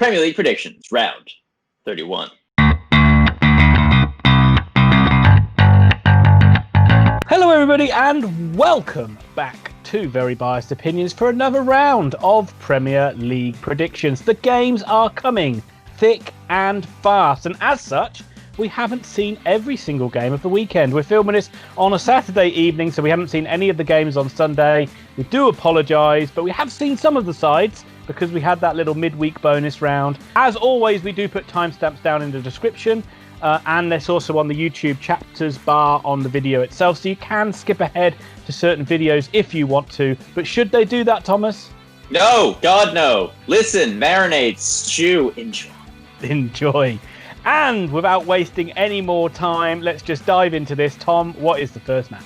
Premier League predictions, round 31. Hello everybody and welcome back to Very Biased Opinions for another round of Premier League predictions. The games are coming thick and fast, and as such, we haven't seen every single game of the weekend. We're filming this on a Saturday evening, so we haven't seen any of the games on Sunday. We do apologise, but we have seen some of the sides because we had that little midweek bonus round. As always, we do put timestamps down in the description, and there's also on the YouTube chapters bar on the video itself, so you can skip ahead to certain videos if you want to. But should they do that, Thomas? No, God no. Listen, marinate, stew, enjoy. Enjoy. And without wasting any more time, let's just dive into this. Tom, what is the first match?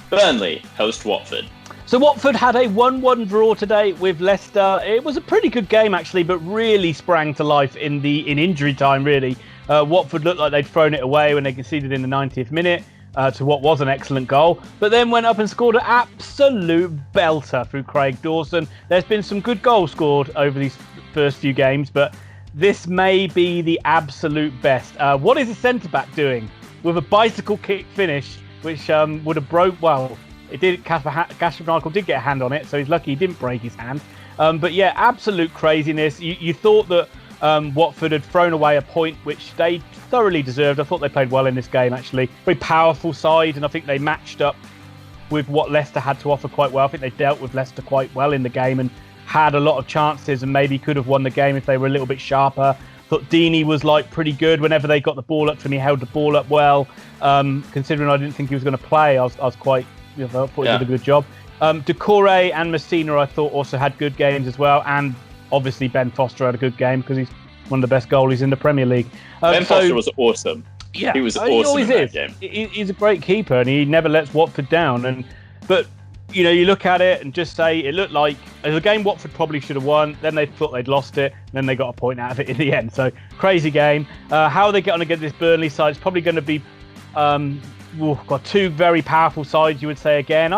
Burnley host Watford. So Watford had a 1-1 draw today with Leicester. It was a pretty good game actually, but really sprang to life in injury time really. Watford looked like they'd thrown it away when they conceded in the 90th minute to what was an excellent goal, but then went up and scored an absolute belter through Craig Dawson. There's been some good goals scored over these first few games, but this may be the absolute best. What is the centre-back doing with a bicycle kick finish, which would have broke, well, it did. Kasper Schmeichel did get a hand on it, so he's lucky he didn't break his hand. But yeah, absolute craziness. You thought that Watford had thrown away a point which they thoroughly deserved. I thought they played well in this game, actually. Very powerful side, and I think they matched up with what Leicester had to offer quite well. I think they dealt with Leicester quite well in the game and had a lot of chances and maybe could have won the game if they were a little bit sharper. Thought Deeney was pretty good whenever they got the ball up to him. He held the ball up well. Considering I didn't think he was going to play, I was quite, I thought he did a good job. Decore and Messina I thought also had good games as well, and obviously Ben Foster had a good game because he's one of the best goalies in the Premier League. Ben Foster was awesome. Yeah, he was awesome in that game. He's a great keeper and he never lets Watford down. But you know, you look at it and just say it looked like a game Watford probably should have won. Then they thought they'd lost it. And then they got a point out of it in the end. So crazy game. How they get on against this Burnley side is probably going to be got two very powerful sides. You would say again.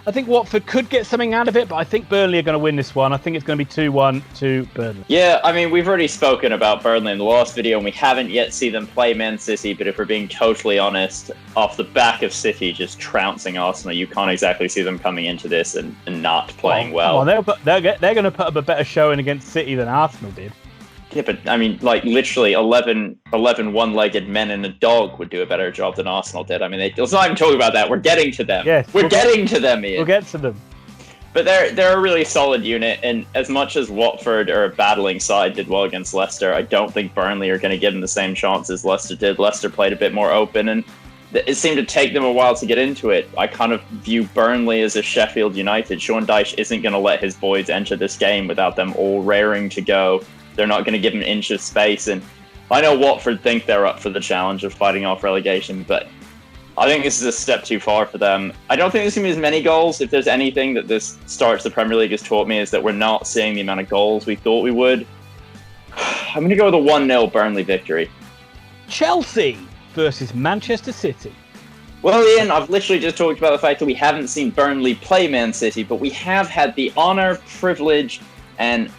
I think Watford could get something out of it, but I think Burnley are going to win this one. I think it's going to be 2-1 to Burnley. Yeah, I mean, we've already spoken about Burnley in the last video, and we haven't yet seen them play Man City, but if we're being totally honest, off the back of City just trouncing Arsenal, you can't exactly see them coming into this and not playing well. They're going to put up a better showing against City than Arsenal did. Yeah, but I mean, literally 11 one-legged men and a dog would do a better job than Arsenal did. I mean, let's not even talk about that. We're getting to them. Yes, we're getting to them, Ian. We'll get to them. But they're a really solid unit, and as much as Watford are a battling side, did well against Leicester, I don't think Burnley are going to give them the same chance as Leicester did. Leicester played a bit more open, and it seemed to take them a while to get into it. I kind of view Burnley as a Sheffield United. Sean Dyche isn't going to let his boys enter this game without them all raring to go. They're not going to give them an inch of space. And I know Watford think they're up for the challenge of fighting off relegation, but I think this is a step too far for them. I don't think there's going to be as many goals. If there's anything that this start to the Premier League has taught me is that we're not seeing the amount of goals we thought we would. I'm going to go with a 1-0 Burnley victory. Chelsea versus Manchester City. Well, Ian, I've literally just talked about the fact that we haven't seen Burnley play Man City, but we have had the honour, privilege, and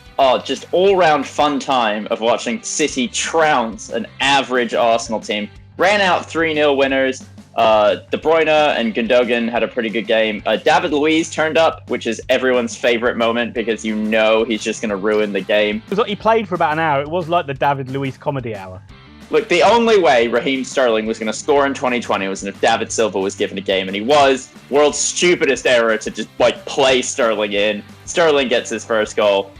just all-round fun time of watching City trounce an average Arsenal team. Ran out 3-0 winners. De Bruyne and Gundogan had a pretty good game. David Luiz turned up, which is everyone's favourite moment because you know he's just going to ruin the game. He played for about an hour. It was like the David Luiz comedy hour. Look, the only way Raheem Sterling was going to score in 2020 was if David Silva was given a game, and he was. World's stupidest error to just play Sterling in. Sterling gets his first goal.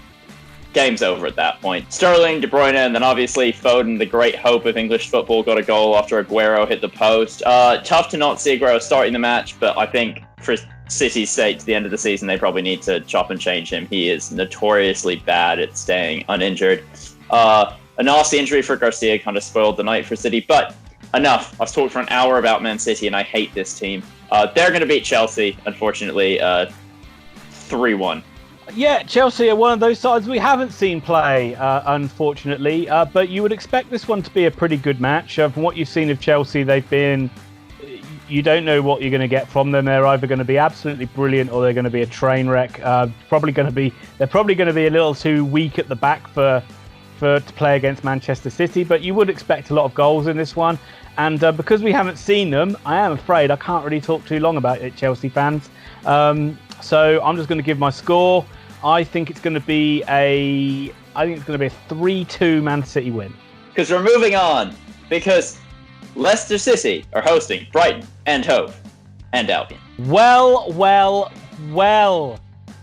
Game's over at that point. Sterling, De Bruyne, and then obviously Foden, the great hope of English football, got a goal after Aguero hit the post. Tough to not see Aguero starting the match, but I think for City's sake, to the end of the season, they probably need to chop and change him. He is notoriously bad at staying uninjured. A nasty injury for Garcia kind of spoiled the night for City, but enough. I've talked for an hour about Man City, and I hate this team. They're going to beat Chelsea, unfortunately, 3-1. Yeah, Chelsea are one of those sides we haven't seen play, unfortunately. But you would expect this one to be a pretty good match. From what you've seen of Chelsea, they've been... You don't know what you're going to get from them. They're either going to be absolutely brilliant or they're going to be a train wreck. They're probably going to be a little too weak at the back for to play against Manchester City, but you would expect a lot of goals in this one. And because we haven't seen them, I am afraid I can't really talk too long about it, Chelsea fans. So I'm just going to give my score. I think it's going to be a 3-2 Man City win. Because we're moving on. Because Leicester City are hosting Brighton and Hove and Albion. Well,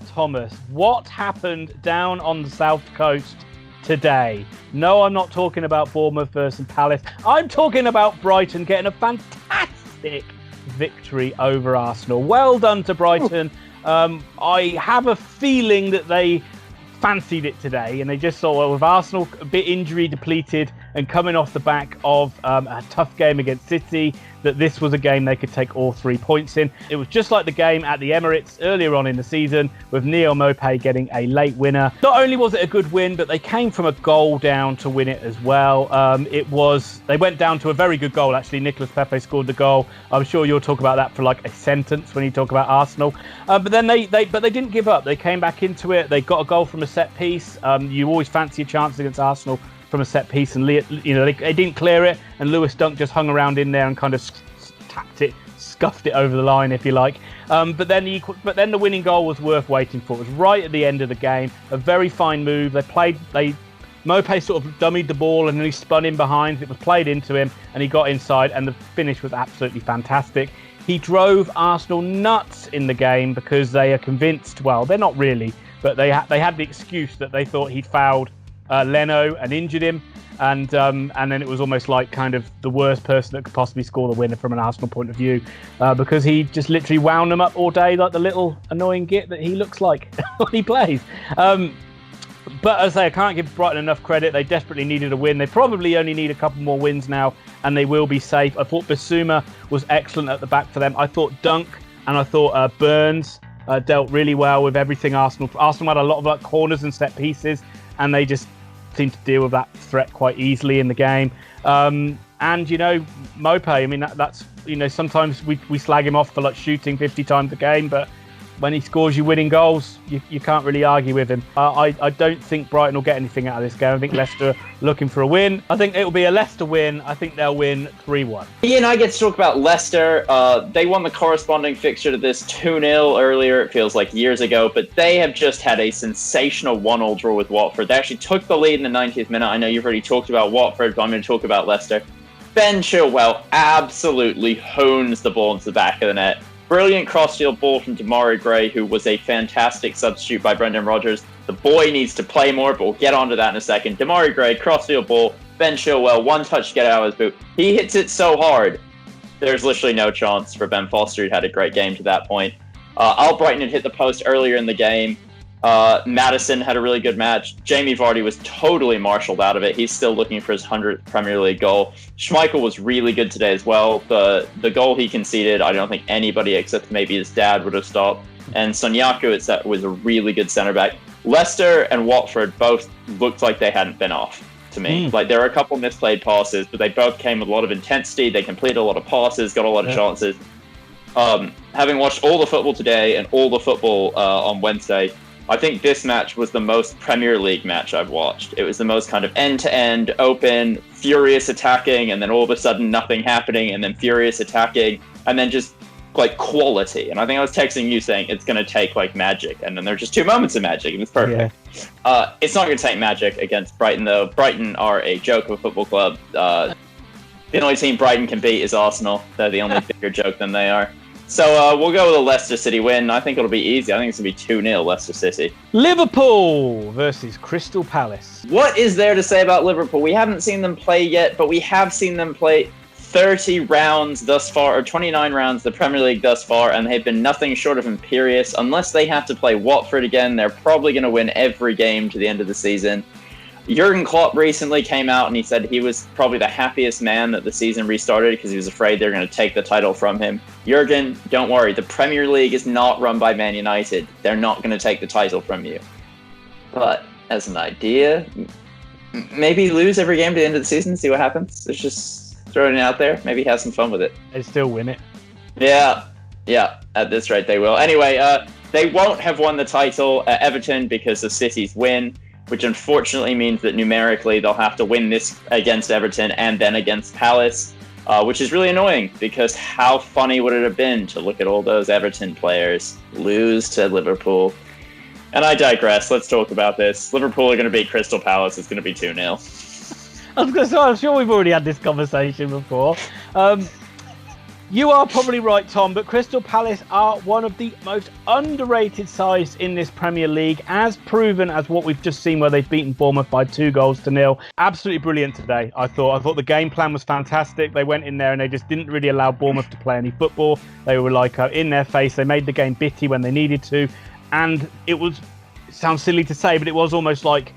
Thomas, what happened down on the South Coast today? No, I'm not talking about Bournemouth versus Palace. I'm talking about Brighton getting a fantastic victory over Arsenal. Well done to Brighton. I have a feeling that they fancied it today, and they just thought, well, with Arsenal a bit injury depleted and coming off the back of a tough game against City, that this was a game they could take all 3 points in. It was just like the game at the Emirates earlier on in the season, with Neil Maupay getting a late winner. Not only was it a good win, but they came from a goal down to win it as well. They went down to a very good goal, actually. Nicolas Pepe scored the goal. I'm sure you'll talk about that for like a sentence when you talk about Arsenal. But then they didn't give up. They came back into it. They got a goal from a set piece. You always fancy a chance against Arsenal from a set piece, and they didn't clear it, and Lewis Dunk just hung around in there and kind of scuffed it over the line, if you like. But then the winning goal was worth waiting for. It was right at the end of the game. A very fine move. Maupay sort of dummied the ball and then he spun in behind. It was played into him and he got inside, and the finish was absolutely fantastic. He drove Arsenal nuts in the game because they are convinced. Well, they're not really, but they had the excuse that they thought he'd fouled Leno and injured him, and then it was almost like kind of the worst person that could possibly score the winner from an Arsenal point of view, because he just literally wound them up all day like the little annoying git that he looks like when he plays. But as I say, I can't give Brighton enough credit. They desperately needed a win. They probably only need a couple more wins now, and they will be safe. I thought Bissouma was excellent at the back for them. I thought Dunk and I thought Burns dealt really well with everything Arsenal. Arsenal had a lot of corners and set pieces, and they just seemed to deal with that threat quite easily in the game. And Maupay, I mean, that's sometimes we slag him off for shooting 50 times a game, but when he scores you winning goals, you can't really argue with him. I don't think Brighton will get anything out of this game. I think Leicester are looking for a win. I think it will be a Leicester win. I think they'll win 3-1. Ian, I get to talk about Leicester. They won the corresponding fixture to this 2-0 earlier. It feels like years ago, but they have just had a sensational 1-1 draw with Watford. They actually took the lead in the 90th minute. I know you've already talked about Watford, but I'm going to talk about Leicester. Ben Chilwell absolutely hones the ball into the back of the net. Brilliant cross-field ball from Demarai Gray, who was a fantastic substitute by Brendan Rodgers. The boy needs to play more, but we'll get onto that in a second. Demarai Gray, cross-field ball, Ben Chilwell, one touch to get out of his boot. He hits it so hard, there's literally no chance for Ben Foster, who'd had a great game to that point. Albrighton had hit the post earlier in the game. Maddison had a really good match. Jamie Vardy was totally marshalled out of it. He's still looking for his 100th Premier League goal. Schmeichel was really good today as well. The goal he conceded, I don't think anybody except maybe his dad would have stopped. And Sonyaku was a really good centre back. Leicester and Watford both looked like they hadn't been off to me. There were a couple misplayed passes, but they both came with a lot of intensity. They completed a lot of passes, got a lot of chances. Having watched all the football today and all the football on Wednesday, I think this match was the most Premier League match I've watched. It was the most kind of end-to-end, open, furious attacking, and then all of a sudden nothing happening, and then furious attacking, and then just quality. And I think I was texting you saying it's going to take magic, and then there are just 2 moments of magic, and it's perfect. Yeah. It's not going to take magic against Brighton, though. Brighton are a joke of a football club. The only team Brighton can beat is Arsenal. They're the only bigger joke than they are. So we'll go with a Leicester City win. I think it'll be easy. I think it's going to be 2-0 Leicester City. Liverpool versus Crystal Palace. What is there to say about Liverpool? We haven't seen them play yet, but we have seen them play 30 rounds thus far, or 29 rounds, the Premier League thus far, and they've been nothing short of imperious. Unless they have to play Watford again, they're probably going to win every game to the end of the season. Jurgen Klopp recently came out and he said he was probably the happiest man that the season restarted because he was afraid they're going to take the title from him. Jurgen, don't worry. The Premier League is not run by Man United. They're not going to take the title from you. But as an idea, maybe lose every game to the end of the season, see what happens. It's just throwing it out there. Maybe have some fun with it. They still win it. Yeah. At this rate, they will. Anyway, they won't have won the title at Everton because of City's win. which unfortunately means that numerically they'll have to win this against Everton and then against Palace, which is really annoying because how funny would it have been to look at all those Everton players lose to Liverpool? And I digress. Let's talk about this. Liverpool are going to beat Crystal Palace. It's going to be 2-0. I was going to say, I'm sure we've already had this conversation before. You are probably right, Tom, but Crystal Palace are one of the most underrated sides in this Premier League, as proven as what we've just seen where they've beaten Bournemouth by 2-0. Absolutely brilliant today, I thought. the game plan was fantastic. They went in there and they just didn't really allow Bournemouth to play any football. They were like in their face. They made the game bitty when they needed to. And it sounds silly to say, but it was almost like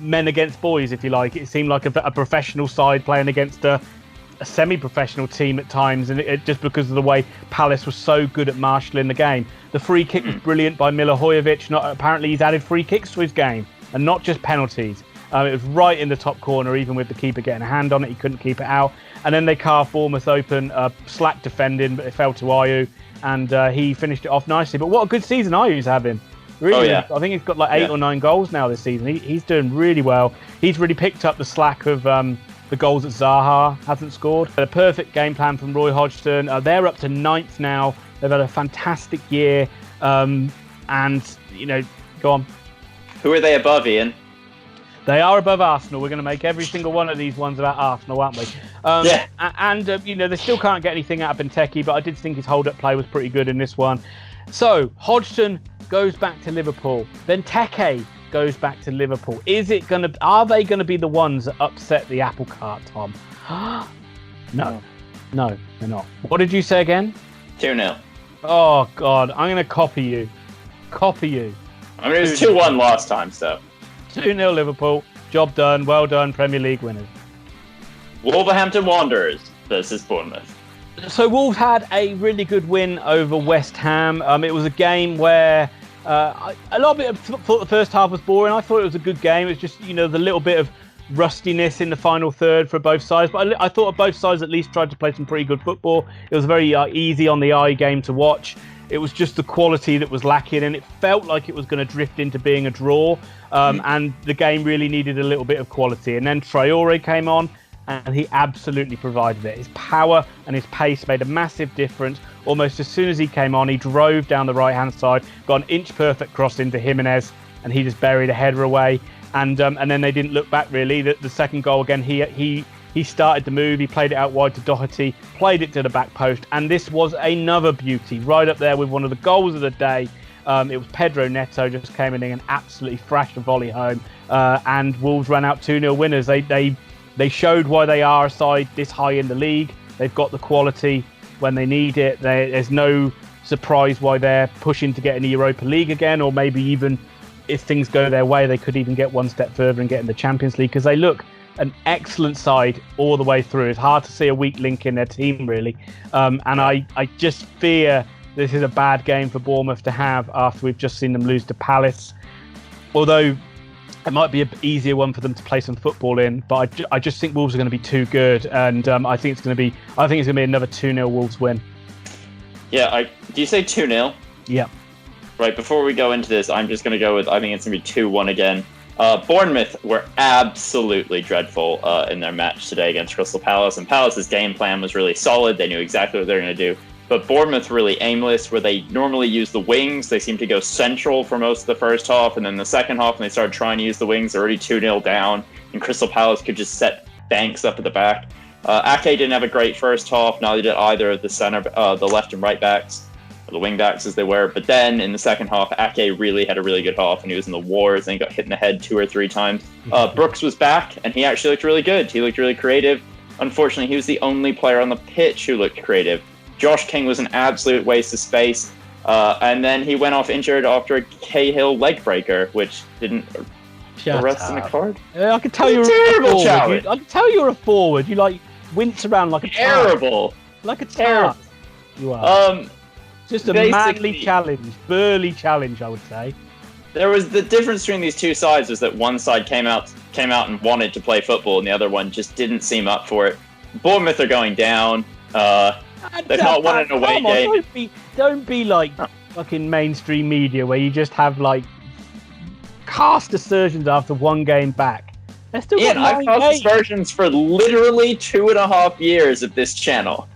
men against boys, if you like. It seemed like a professional side playing against a semi-professional team at times, and it just because of the way Palace was so good at marshalling the game. The free kick was brilliant by Milivojevic. Apparently he's added free kicks to his game and not just penalties. It was right in the top corner, even with the keeper getting a hand on it. He couldn't keep it out. And then they carved Bournemouth open, slack defending, but it fell to Ayew, and he finished it off nicely. But what a good season Ayew's having. Really, I think he's got like 8 or 9 goals now this season. He's doing really well. He's really picked up the slack of the goals that Zaha hasn't scored. A perfect game plan from Roy Hodgson. They're up to 9th now. They've had a fantastic year. And, go on. Who are they above, Ian? They are above Arsenal. We're going to make every single one of these ones about Arsenal, aren't we? And they still can't get anything out of Benteke, but I did think his hold-up play was pretty good in this one. So, Hodgson goes back to Liverpool. Benteke goes back to Liverpool. Are they going to be the ones that upset the apple cart, Tom? No, they're not. What did you say again? 2-0. Oh, God. I'm going to copy you. I mean, it was 2-1 last time, so. 2-0 Liverpool. Job done. Well done, Premier League winners. Wolverhampton Wanderers versus Bournemouth. So Wolves had a really good win over West Ham. It was a game where a lot of it thought the first half was boring. I thought it was a good game. It was just, the little bit of rustiness in the final third for both sides. But I thought both sides at least tried to play some pretty good football. It was a very easy on the eye game to watch. It was just the quality that was lacking, and it felt like it was going to drift into being a draw. And the game really needed a little bit of quality. And then Traore came on, and he absolutely provided it. His power and his pace made a massive difference. Almost as soon as he came on, he drove down the right-hand side, got an inch-perfect cross into Jimenez, and he just buried a header away. And then they didn't look back, really. The second goal, again, he started the move. He played it out wide to Doherty, played it to the back post, and this was another beauty, right up there with one of the goals of the day. It was Pedro Neto just came in and absolutely thrashed a volley home, and Wolves ran out 2-0 winners. They showed why they are a side this high in the league. They've got the quality when they need it. There's no surprise why they're pushing to get in the Europa League again, or maybe even if things go their way, they could even get one step further and get in the Champions League, because they look an excellent side all the way through. It's hard to see a weak link in their team, really. And I just fear this is a bad game for Bournemouth to have after we've just seen them lose to Palace. Although it might be an easier one for them to play some football in, but I just think Wolves are going to be too good, and I think it's going to be another 2-0 Wolves win. Yeah, do you say 2-0? Yeah. Right, before we go into this, I'm just going to go with, I think it's going to be 2-1 again. Bournemouth were absolutely dreadful in their match today against Crystal Palace, and Palace's game plan was really solid. They knew exactly what they were going to do. But Bournemouth really aimless, where they normally use the wings. They seem to go central for most of the first half, and then the second half, when they started trying to use the wings, they're already 2-0 down, and Crystal Palace could just set banks up at the back. Ake didn't have a great first half, neither did either of the left and right backs, or the wing backs as they were. But then in the second half, Ake really had a really good half, and he was in the wars, and he got hit in the head 2 or 3 times. Brooks was back, and he actually looked really good. He looked really creative. Unfortunately, he was the only player on the pitch who looked creative. Josh King was an absolute waste of space. And then he went off injured after a Cahill leg breaker, which didn't arrest in a card. I can tell you're a forward. I can tell you're a forward. You wince around like a terrible, like a terrible. You are. Just a manly challenge, burly challenge, I would say. There was the difference between these two sides was that one side came out and wanted to play football, and the other one just didn't seem up for it. Bournemouth are going down. They've not won an away game. Don't be like fucking mainstream media where you just have cast aspersions after one game back. They're still Ian, I've cast aspersions for literally 2.5 years of this channel.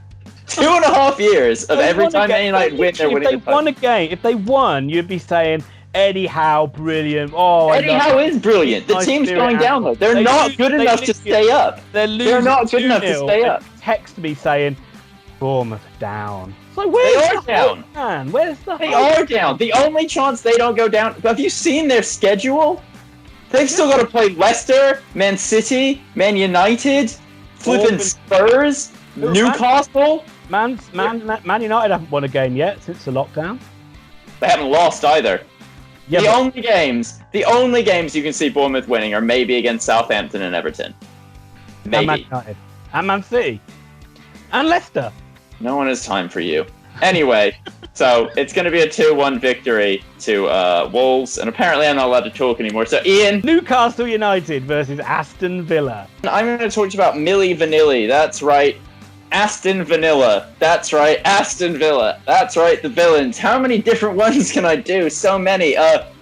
2.5 years of every time Man United win, they're winning. If they won a game, if they won, you'd be saying Eddie Howe, brilliant. Oh, Eddie Howe is brilliant. The team's going down though. They're not good enough to stay up. They're not good enough to stay up. Text me saying, Bournemouth down. It's like, where's the hope, man? Where's the They are down. The only chance they don't go down. Have you seen their schedule? They've still got to play Leicester, Man City, Man United, flipping Spurs, Newcastle. Man United haven't won a game yet since the lockdown. They haven't lost either. Yeah, The only games you can see Bournemouth winning are maybe against Southampton and Everton. Maybe. And Man United. And Man City. And Leicester. No one has time for you. Anyway, so it's going to be a 2-1 victory to Wolves, and apparently I'm not allowed to talk anymore. So, Ian. Newcastle United versus Aston Villa. I'm going to talk to you about Milli Vanilli. That's right. Aston Vanilla. That's right. Aston Villa. That's right. The villains. How many different ones can I do? So many.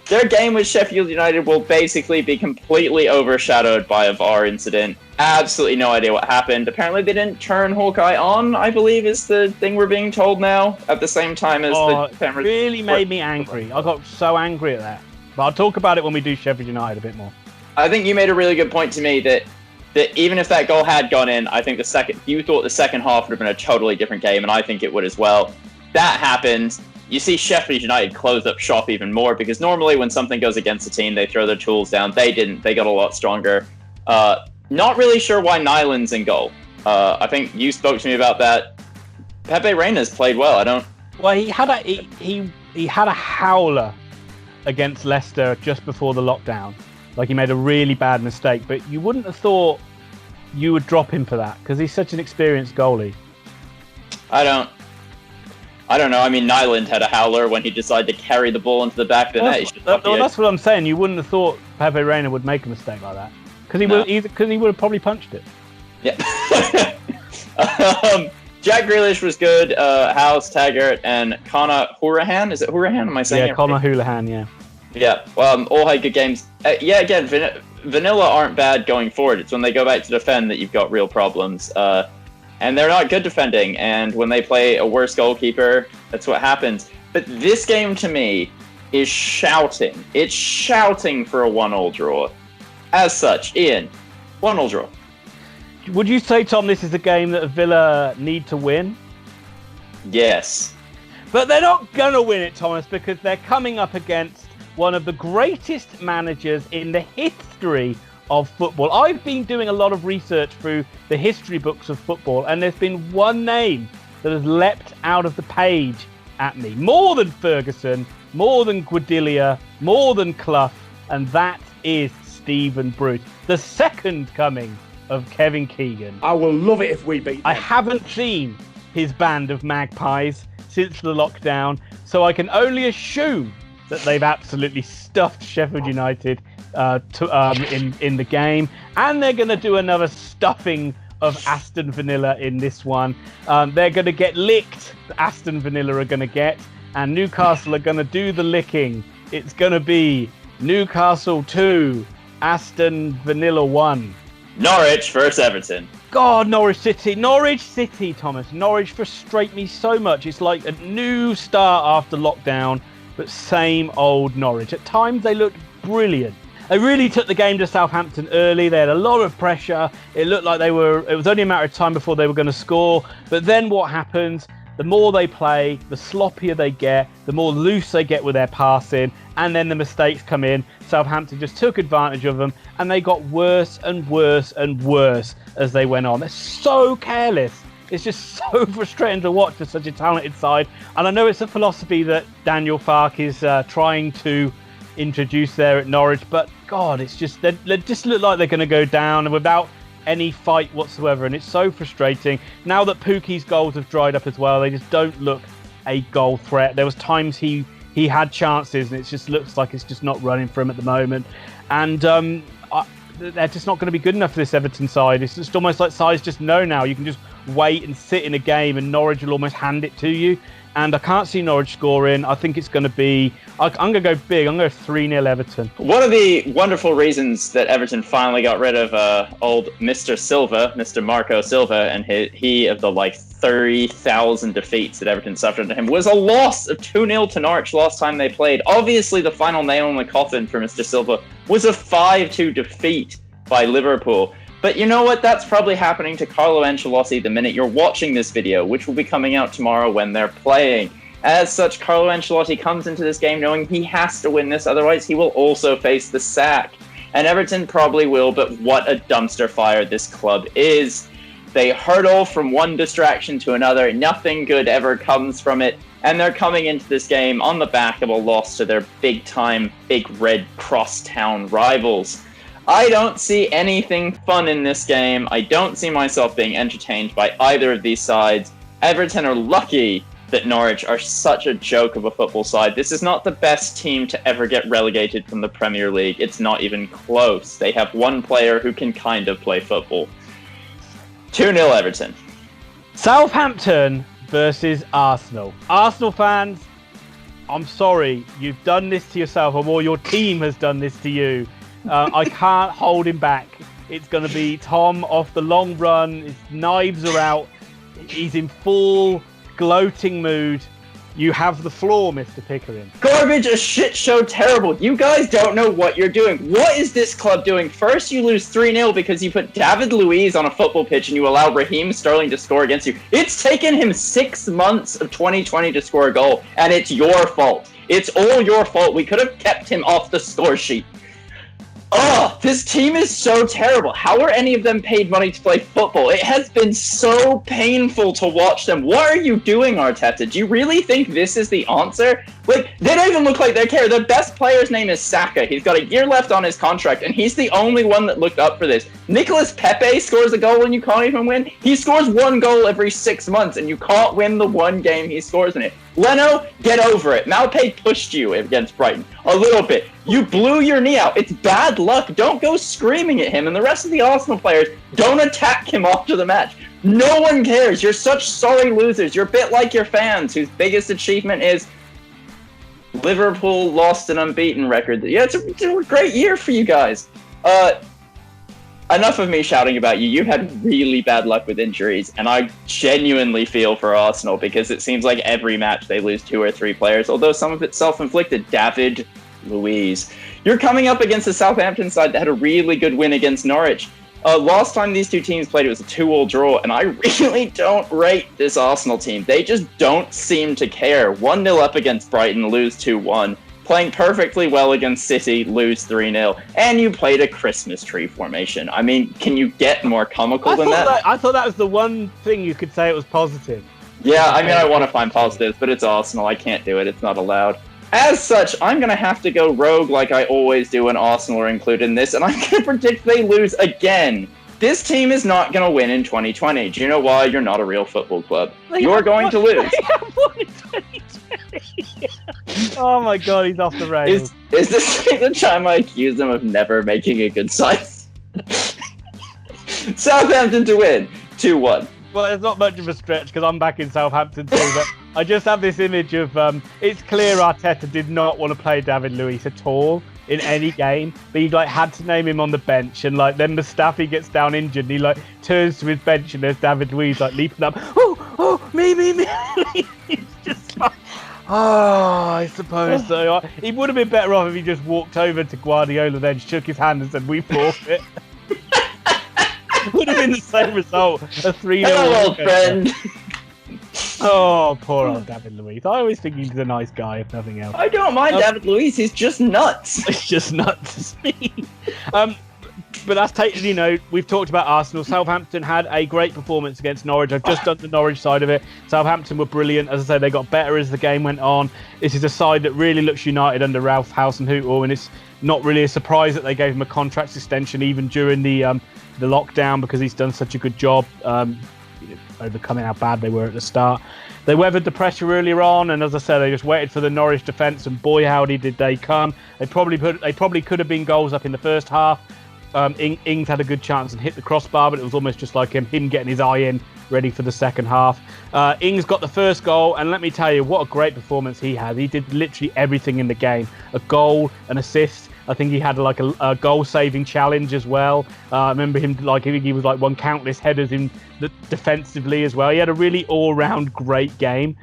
Their game with Sheffield United will basically be completely overshadowed by a VAR incident. Absolutely no idea what happened. Apparently they didn't turn Hawkeye on, I believe is the thing we're being told now, at the same time as the cameras. It really made me angry. I got so angry at that. But I'll talk about it when we do Sheffield United a bit more. I think you made a really good point to me that even if that goal had gone in, I think you thought the second half would have been a totally different game, and I think it would as well. That happened. You see Sheffield United close up shop even more, because normally when something goes against a team, they throw their tools down. They didn't. They got a lot stronger. Not really sure why Nyland's in goal. I think you spoke to me about that. Pepe Reina's played well. Well, he had a howler against Leicester just before the lockdown. Like, he made a really bad mistake, but you wouldn't have thought you would drop him for that, because he's such an experienced goalie. I don't know. I mean, Nyland had a howler when he decided to carry the ball into the back of the net. That's what I'm saying. You wouldn't have thought Pepe Reina would make a mistake like that, because he would have probably punched it. Yeah. Jack Grealish was good. House, Taggart, and Connor Hoolahan. Is it Hoolahan? Am I saying it? Yeah, Connor Hoolahan, yeah. Yeah, all had good games. Again, Vanilla aren't bad going forward. It's when they go back to defend that you've got real problems. And they're not good defending. And when they play a worse goalkeeper, that's what happens. But this game, to me, is shouting. It's shouting for a 1-1 draw. As such, Ian, 1-1 draw. Would you say, Tom, this is a game that Villa need to win? Yes. But they're not going to win it, Thomas, because they're coming up against one of the greatest managers in the history of football. I've been doing a lot of research through the history books of football, and there's been one name that has leapt out of the page at me. More than Ferguson, more than Guardiola, more than Clough, and that is Stephen Bruce, the second coming of Kevin Keegan. I will love it if we beat them. I haven't seen his band of magpies since the lockdown, so I can only assume that they've absolutely stuffed Sheffield United in the game, and they're going to do another stuffing of Aston Vanilla in this one. They're going to get licked. Aston Vanilla are going to get, and Newcastle are going to do the licking. It's going to be Newcastle 2, Aston Vanilla 1. Norwich versus Everton. God, Norwich City, Thomas. Norwich frustrate me so much. It's like a new start after lockdown, but same old Norwich. At times they looked brilliant. They really took the game to Southampton early. They had a lot of pressure. It looked like it was only a matter of time before they were going to score. But then what happens? The more they play, the sloppier they get, the more loose they get with their passing, and then the mistakes come in. Southampton just took advantage of them, and they got worse and worse and worse as they went on. They're so careless. It's just so frustrating to watch for such a talented side. And I know it's a philosophy that Daniel Farke is trying to introduce there at Norwich, but God, it's just they just look like they're going to go down without any fight whatsoever, and it's so frustrating. Now that Pukki's goals have dried up as well, they just don't look a goal threat. There was times he had chances, and it just looks like it's just not running for him at the moment. And they're just not going to be good enough for this Everton side. It's just almost like sides just know now. You can just wait and sit in a game and Norwich will almost hand it to you. And I can't see Norwich scoring. I think it's going to be... I'm going to go big. I'm going to go 3-0 Everton. One of the wonderful reasons that Everton finally got rid of old Mr. Silva, Mr. Marco Silva, and he of the 30,000 defeats that Everton suffered under him, was a loss of 2-0 to Norwich last time they played. Obviously, the final nail in the coffin for Mr. Silva was a 5-2 defeat by Liverpool. But you know what? That's probably happening to Carlo Ancelotti the minute you're watching this video, which will be coming out tomorrow when they're playing. As such, Carlo Ancelotti comes into this game knowing he has to win this, otherwise he will also face the sack. And Everton probably will, but what a dumpster fire this club is. They hurtle from one distraction to another, nothing good ever comes from it, and they're coming into this game on the back of a loss to their big-time, big red crosstown rivals. I don't see anything fun in this game. I don't see myself being entertained by either of these sides. Everton are lucky that Norwich are such a joke of a football side. This is not the best team to ever get relegated from the Premier League. It's not even close. They have one player who can kind of play football. 2-0 Everton. Southampton versus Arsenal. Arsenal fans, I'm sorry. You've done this to yourself, or your team has done this to you. I can't hold him back. It's going to be Tom off the long run. His knives are out. He's in full gloating mood. You have the floor, Mr. Pickering. Garbage, a shit show, terrible. You guys don't know what you're doing. What is this club doing? First, you lose 3-0 because you put David Luiz on a football pitch and you allow Raheem Sterling to score against you. It's taken him 6 months of 2020 to score a goal, and it's your fault. It's all your fault. We could have kept him off the score sheet. Oh, this team is so terrible. How are any of them paid money to play football? It has been so painful to watch them. What are you doing, Arteta? Do you really think this is the answer? They don't even look like they care. Their best player's name is Saka. He's got a year left on his contract, and he's the only one that looked up for this. Nicolas Pepe scores a goal and you can't even win. He scores one goal every 6 months, and you can't win the one game he scores in it. Leno, get over it. Maupay pushed you against Brighton a little bit. You blew your knee out. It's bad luck. Don't go screaming at him. And the rest of the Arsenal players, don't attack him after the match. No one cares. You're such sorry losers. You're a bit like your fans, whose biggest achievement is Liverpool lost an unbeaten record. Yeah, it's a great year for you guys. Enough of me shouting about you. You've had really bad luck with injuries, and I genuinely feel for Arsenal because it seems like every match they lose 2 or 3 players, although some of it's self-inflicted. David Luiz. You're coming up against the Southampton side that had a really good win against Norwich. Last time these two teams played, it was a 2-2 draw, and I really don't rate this Arsenal team. They just don't seem to care. 1-0 up against Brighton, lose 2-1. Playing perfectly well against City, lose 3-0. And you played a Christmas tree formation. I mean, can you get more comical than that? I thought that was the one thing you could say it was positive. Yeah, I mean, I want to find positives, but it's Arsenal. I can't do it. It's not allowed. As such, I'm going to have to go rogue like I always do when Arsenal are included in this, and I'm going to predict they lose again. This team is not going to win in 2020. Do you know why? You're not a real football club. You're going to lose. Oh my god, he's off the rails. Is this the time I accuse them of never making a good side? Southampton to win, 2-1. Well, it's not much of a stretch because I'm back in Southampton too, but I just have this image of, it's clear Arteta did not want to play David Luiz at all in any game, but he had to name him on the bench, and then Mustafi gets down injured and he turns to his bench and there's David Luiz leaping up, oh, me. It's just I suppose so. He would have been better off if he just walked over to Guardiola, then shook his hand and said, we forfeit. Would have been the same result. A 3-0. Hello, old friend. Oh, poor old David Luiz. I always think he's a nice guy, if nothing else. I don't mind David Luiz. He's just nuts. It's just nuts to me. But that's taken, we've talked about Arsenal. Southampton had a great performance against Norwich. I've just done the Norwich side of it. Southampton were brilliant. As I say, they got better as the game went on. This is a side that really looks united under Ralph Hasenhüttl, and it's not really a surprise that they gave him a contract extension even during the lockdown, because he's done such a good job overcoming how bad they were at the start. They weathered the pressure earlier on, and as I said, they just waited for the Norwich defence, and boy howdy did they come. They probably could have been goals up in the first half. Ings had a good chance and hit the crossbar, but it was almost just like him getting his eye in, ready for the second half. Ings got the first goal, and let me tell you, what a great performance he had. He did literally everything in the game. A goal, an assist. I think he had like a goal-saving challenge as well. I remember him he was like won countless headers in defensively as well. He had a really all-round great game.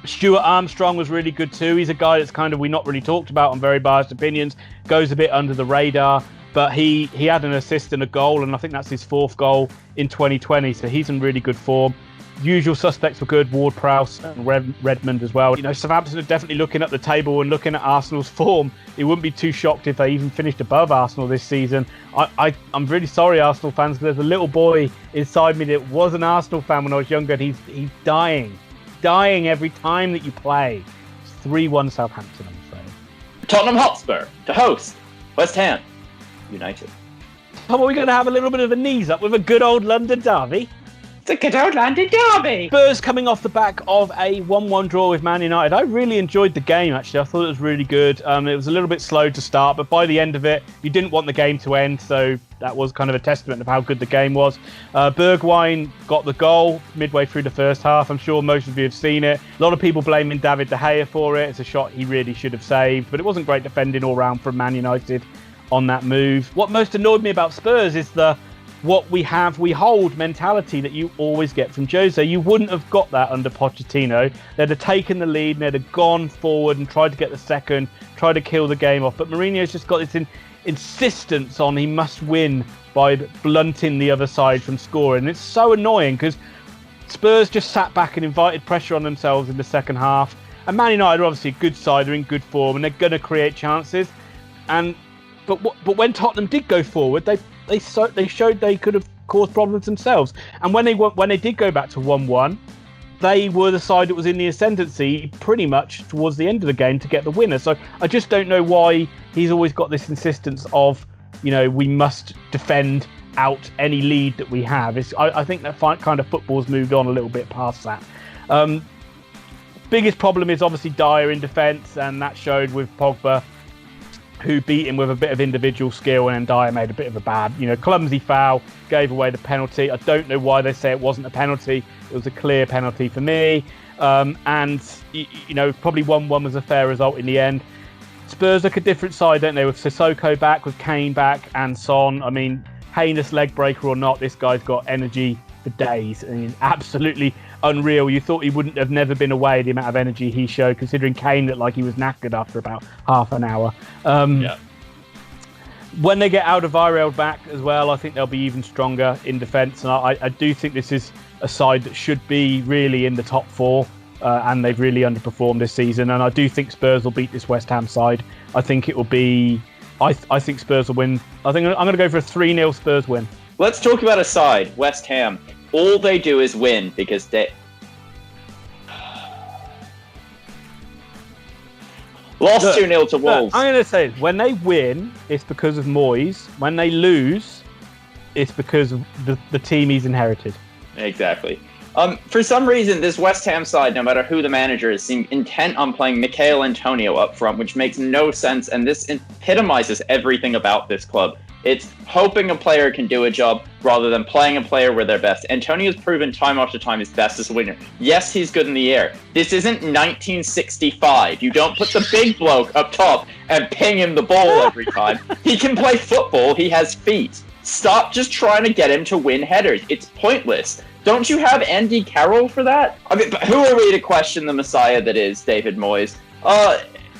Stuart Armstrong was really good too. He's a guy that's we not really talked about on Very Biased Opinions. Goes a bit under the radar, but he had an assist and a goal, and I think that's his fourth goal in 2020. So he's in really good form. Usual suspects were good, Ward-Prowse and Redmond as well. Southampton are definitely looking at the table and looking at Arsenal's form. It wouldn't be too shocked if they even finished above Arsenal this season. I'm really sorry, Arsenal fans, because there's a little boy inside me that was an Arsenal fan when I was younger, and he's dying every time that you play. It's 3-1 Southampton, I'm afraid. Tottenham Hotspur to host West Ham United. Are we going to have a little bit of a knees up with a good old London derby? It's a good old London derby. Spurs coming off the back of a 1-1 draw with Man United. I really enjoyed the game, actually. I thought it was really good. It was a little bit slow to start, but by the end of it, you didn't want the game to end, so that was kind of a testament of how good the game was. Bergwijn got the goal midway through the first half. I'm sure most of you have seen it. A lot of people blaming David De Gea for it. It's a shot he really should have saved, but it wasn't great defending all round from Man United on that move. What most annoyed me about Spurs is the what we hold mentality that you always get from Jose. You wouldn't have got that under Pochettino. They'd have taken the lead and they'd have gone forward and tried to get the second, tried to kill the game off. But Mourinho's just got this insistence on he must win by blunting the other side from scoring. And it's so annoying because Spurs just sat back and invited pressure on themselves in the second half. And Man United are obviously a good side, they're in good form and they're going to create chances. But when Tottenham did go forward, they showed they could have caused problems themselves. And when they did go back to 1-1, they were the side that was in the ascendancy pretty much towards the end of the game to get the winner. So I just don't know why he's always got this insistence of, we must defend out any lead that we have. I think that kind of football's moved on a little bit past that. Biggest problem is obviously Dyer in defence, and that showed with Pogba, who beat him with a bit of individual skill, and then Dyer made a bit of a bad, clumsy foul, gave away the penalty. I don't know why they say it wasn't a penalty. It was a clear penalty for me. And probably 1-1 was a fair result in the end. Spurs look a different side, don't they? With Sissoko back, with Kane back, and Son. I mean, heinous leg breaker or not, this guy's got energy for days. I mean, absolutely unreal. You thought he wouldn't have never been away, the amount of energy he showed, considering Kane looked like he was knackered after about half an hour. When they get Alderweireld back as well, I think they'll be even stronger in defence. And I do think this is a side that should be really in the top four, and they've really underperformed this season. And I do think Spurs will beat this West Ham side. I think it will be... I think Spurs will win. I think I'm going to go for a 3-0 Spurs win. Let's talk about a side, West Ham. All they do is win because they... Lost 2-0 to Wolves. I'm going to say, when they win, it's because of Moyes. When they lose, it's because of the team he's inherited. Exactly. For some reason, this West Ham side, no matter who the manager is, seem intent on playing Michail Antonio up front, which makes no sense, and this epitomizes everything about this club. It's hoping a player can do a job rather than playing a player where they're best. Antonio's proven time after time his best as a winner. Yes, he's good in the air. This isn't 1965. You don't put the big bloke up top and ping him the ball every time. He can play football. He has feet. Stop just trying to get him to win headers. It's pointless. Don't you have Andy Carroll for that? I mean, who are we to question the messiah that is David Moyes?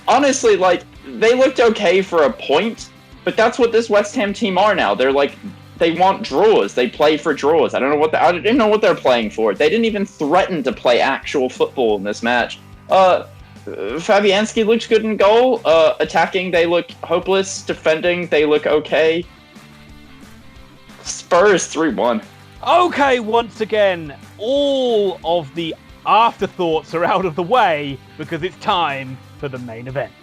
Honestly, they looked okay for a point. But that's what this West Ham team are now. They're they want draws. They play for draws. I didn't know what they're playing for. They didn't even threaten to play actual football in this match. Fabianski looks good in goal. Attacking, they look hopeless. Defending, they look okay. Spurs 3-1. Okay, once again, all of the afterthoughts are out of the way because it's time for the main event.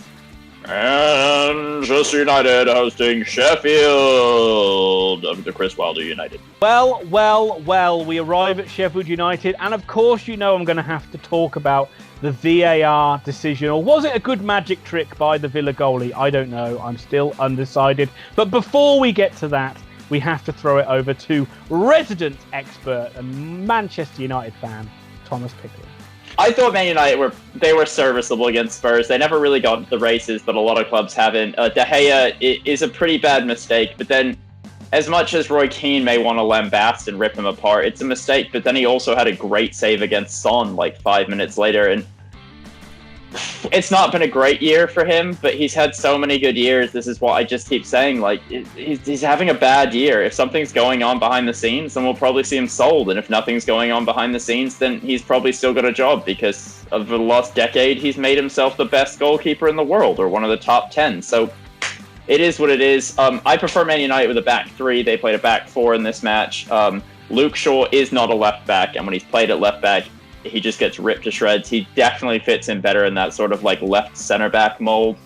Manchester United hosting Sheffield of the Chris Wilder United. Well, we arrive at Sheffield United, and of course I'm going to have to talk about the VAR decision, or was it a good magic trick by the Villa goalie? I don't know, I'm still undecided. But before we get to that, we have to throw it over to resident expert and Manchester United fan, Thomas Pickering. I thought Man United were serviceable against Spurs. They never really got into the races, but a lot of clubs haven't. De Gea is a pretty bad mistake, but then as much as Roy Keane may want to lambast and rip him apart, it's a mistake, but then he also had a great save against Son like 5 minutes later, and it's not been a great year for him, but he's had so many good years. This is what I just keep saying. Like, he's having a bad year. If something's going on behind the scenes, then we'll probably see him sold. And if nothing's going on behind the scenes, then he's probably still got a job, because over the last decade, he's made himself the best goalkeeper in the world, or one of the top 10. So it is what it is. I prefer Man United with a back three. They played a back four in this match. Luke Shaw is not a left back, and when he's played at left back, he just gets ripped to shreds. He definitely fits in better in that sort of like left center back mold.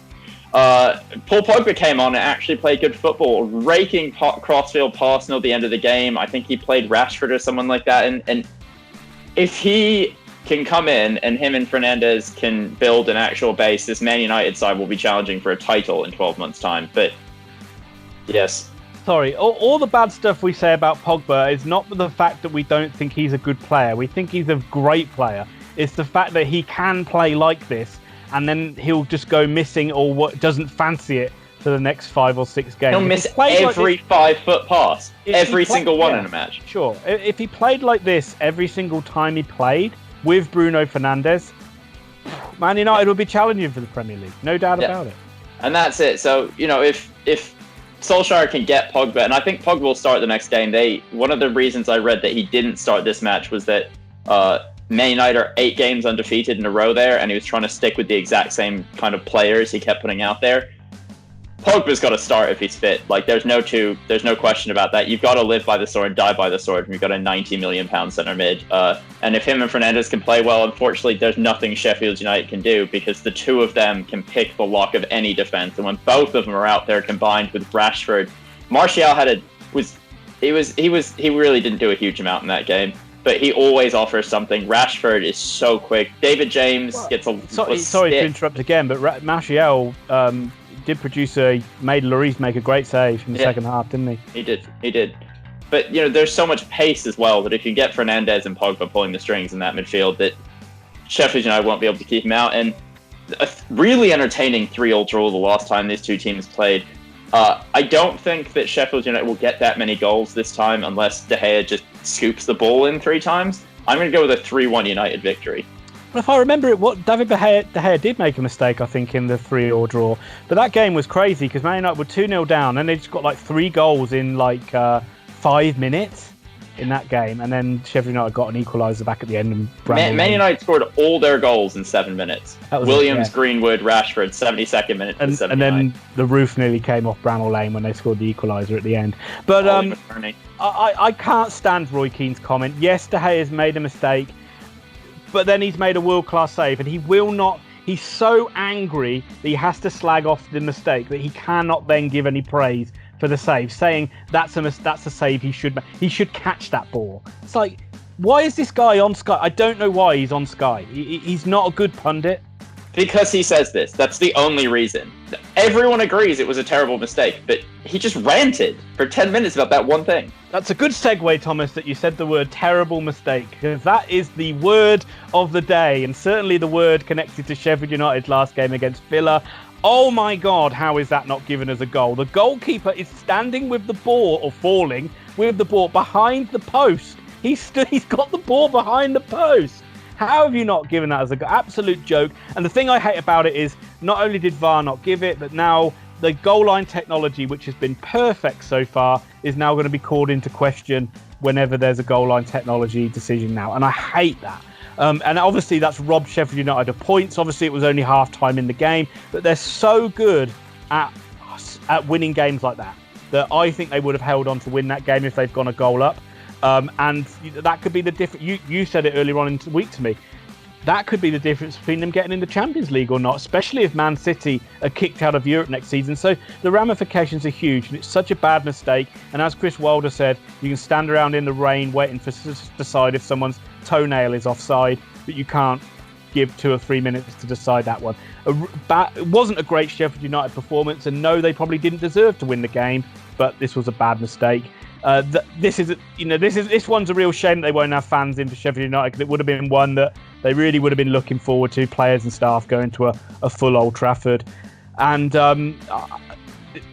Paul Pogba came on and actually played good football, raking crossfield pass near the end of the game. I think he played Rashford or someone like that. And if he can come in and him and Fernandes can build an actual base, this Man United side will be challenging for a title in 12 months' time. But yes. Sorry, all the bad stuff we say about Pogba is not the fact that we don't think he's a good player. We think he's a great player. It's the fact that he can play like this, and then he'll just go missing or doesn't fancy it for the next 5 or 6 games. He'll miss every 5-foot pass, every single one in a match. Sure. If he played like this every single time he played with Bruno Fernandes, Man United would be challenging for the Premier League. No doubt about it. And that's it. So, if Solskjaer can get Pogba, and I think Pogba will start the next game. One of the reasons I read that he didn't start this match was that Man United are 8 games undefeated in a row there, and he was trying to stick with the exact same kind of players he kept putting out there. Pogba's got to start if he's fit. Like, there's no question about that. You've got to live by the sword and die by the sword. We've got a £90 million centre mid. And if him and Fernandes can play well, unfortunately, there's nothing Sheffield United can do, because the two of them can pick the lock of any defence. And when both of them are out there combined with Rashford, Martial he really didn't do a huge amount in that game, but he always offers something. Rashford is so quick. David James gets a sorry to interrupt again, but Martial did made Lloris make a great save in the second half, didn't he? He did. But, there's so much pace as well that if you get Fernandes and Pogba pulling the strings in that midfield, that Sheffield United won't be able to keep him out. And a really entertaining 3-3 draw the last time these two teams played. I don't think that Sheffield United will get that many goals this time unless De Gea just scoops the ball in 3 times. I'm going to go with a 3-1 United victory. Well, if I remember it, David De Gea did make a mistake, I think, in the 3-3 draw. But that game was crazy because Man United were 2-0 down, and they just got like 3 goals in like 5 minutes in that game, and then Sheffield United got an equaliser back at the end. And Man United scored all their goals in 7 minutes. Williams, Greenwood, Rashford, 72nd minute to 79. And then the roof nearly came off Bramall Lane when they scored the equaliser at the end. But I can't stand Roy Keane's comment. Yes, De Gea has made a mistake, but then he's made a world-class save, and he will not. He's so angry that he has to slag off the mistake that he cannot then give any praise for the save, saying that's a save he should make. He should catch that ball. It's like, why is this guy on Sky? I don't know why he's on Sky. He's not a good pundit. Because he says this. That's the only reason. Everyone agrees it was a terrible mistake, but he just ranted for 10 minutes about that one thing. That's a good segue, Thomas, that you said the word terrible mistake, because that is the word of the day, and certainly the word connected to Sheffield United's last game against Villa. Oh my God, how is that not given as a goal? The goalkeeper is standing with the ball, or falling with the ball behind the post. He's got the ball behind the post. How have you not given that as an absolute joke? And the thing I hate about it is not only did VAR not give it, but now the goal line technology, which has been perfect so far, is now going to be called into question whenever there's a goal line technology decision now. And I hate that. And obviously that's robbed Sheffield United of points. Obviously it was only half time in the game, but they're so good at winning games like that I think they would have held on to win that game if they've gone a goal up. And that could be the difference. You said it earlier on in the week to me. that could be the difference between them getting in the Champions League or not, especially if Man City are kicked out of Europe next season. So the ramifications are huge, and it's such a bad mistake. And as Chris Wilder said, you can stand around in the rain waiting to decide if someone's toenail is offside, but you can't give 2 or 3 minutes to decide that one. It wasn't a great Sheffield United performance, and no, they probably didn't deserve to win the game, but this was a bad mistake. This one's a real shame that they won't have fans in for Sheffield United, because it would have been one that they really would have been looking forward to, players and staff going to a full Old Trafford. And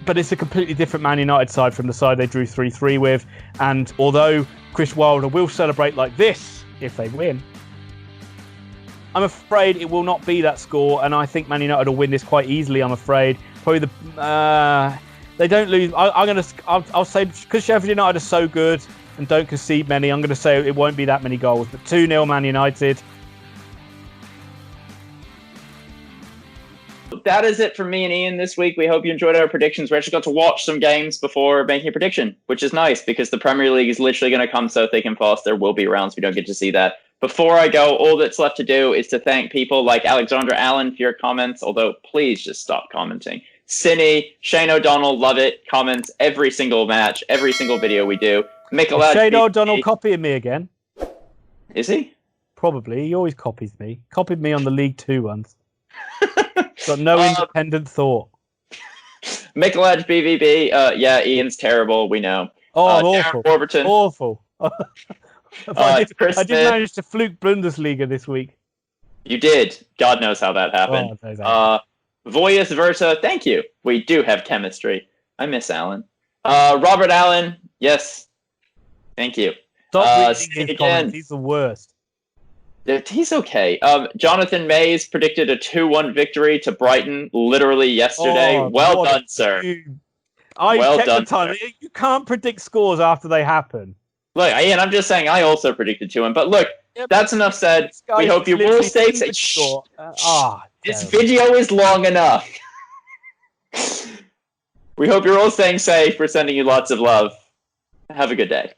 but it's a completely different Man United side from the side they drew 3-3 with. And although Chris Wilder will celebrate like this if they win, I'm afraid it will not be that score, and I think Man United will win this quite easily. I'm afraid probably they don't lose. I'll say, because Sheffield United are so good and don't concede many, I'm going to say it won't be that many goals, but 2-0 Man United. That is it for me and Ian this week. We hope you enjoyed our predictions. We actually got to watch some games before making a prediction, which is nice because the Premier League is literally going to come so thick and fast. There will be rounds we don't get to see that. Before I go, all that's left to do is to thank people like Alexandra Allen for your comments, although please just stop commenting. Cinny, Shane O'Donnell, love it. Comments every single match, every single video we do. Shane O'Donnell copying me again. Is he? Probably. He always copies me. Copied me on the League 2 ones. Got no independent thought. Michelad BVB, yeah, Ian's terrible, we know. Oh, awful. Warburton. Awful. I did manage to fluke Bundesliga this week. You did. God knows how that happened. Voyus Versa, thank you. We do have chemistry. I miss Alan. Robert Allen, yes. Thank you. Stop reading his comments. He's the worst. He's okay. Jonathan Mays predicted a 2-1 victory to Brighton literally yesterday. Well done, sir. I checked the time. Sir. You can't predict scores after they happen. Look, Ian, I'm just saying I also predicted 2-1. But look, that's enough said. We hope you will stay safe. This video is long enough. We hope you're all staying safe. We're sending you lots of love. Have a good day.